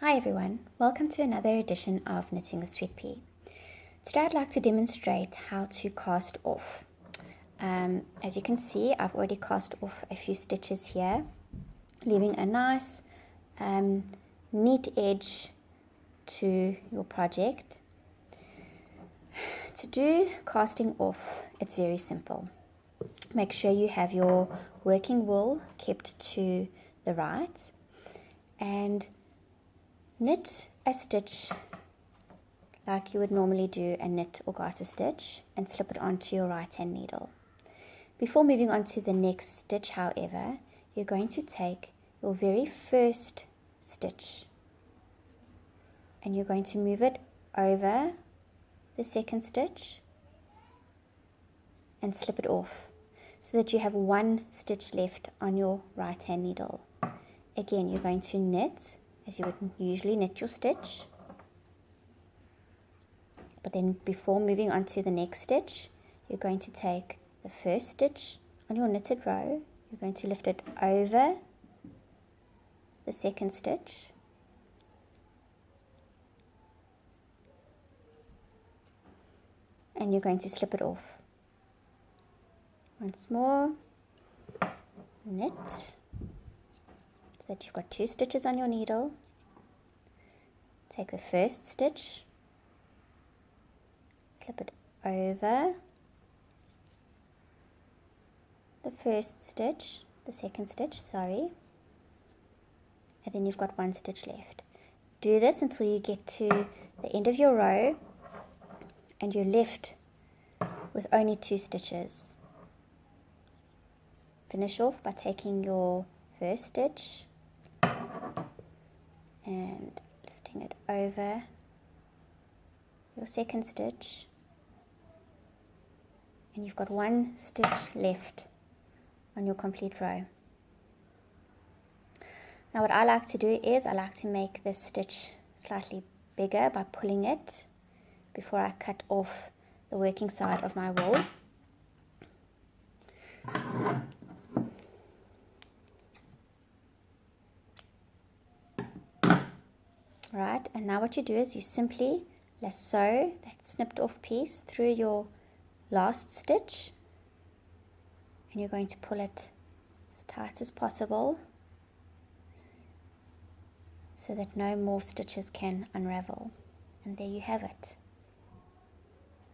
Hi everyone, welcome to another edition of Knitting with Sweetpea. Today I'd like to demonstrate how to cast off. As you can see, I've already cast off a few stitches here, leaving a nice neat edge to your project. To do casting off, it's very simple. Make sure you have your working wool kept to the right and knit a stitch like you would normally do a knit or garter stitch and slip it onto your right hand needle. Before moving on to the next stitch, however, you're going to take your very first stitch and you're going to move it over the second stitch and slip it off so that you have one stitch left on your right hand needle. Again, you're going to knit as you would usually knit your stitch, but then before moving on to the next stitch, you're going to take the first stitch on your knitted row, you're going to lift it over the second stitch, and you're going to slip it off. Once more, knit so that you've got two stitches on your needle. Take the first stitch, slip it over the second stitch, and then you've got one stitch left. Do this until you get to the end of your row and you're left with only two stitches. Finish off by taking your first stitch and lifting it over your second stitch, and you've got one stitch left on your complete row. Now what I like to do is I like to make this stitch slightly bigger by pulling it before I cut off the working side of my wool. Right, and now what you do is you simply lasso that snipped off piece through your last stitch, and you're going to pull it as tight as possible so that no more stitches can unravel. And there you have it.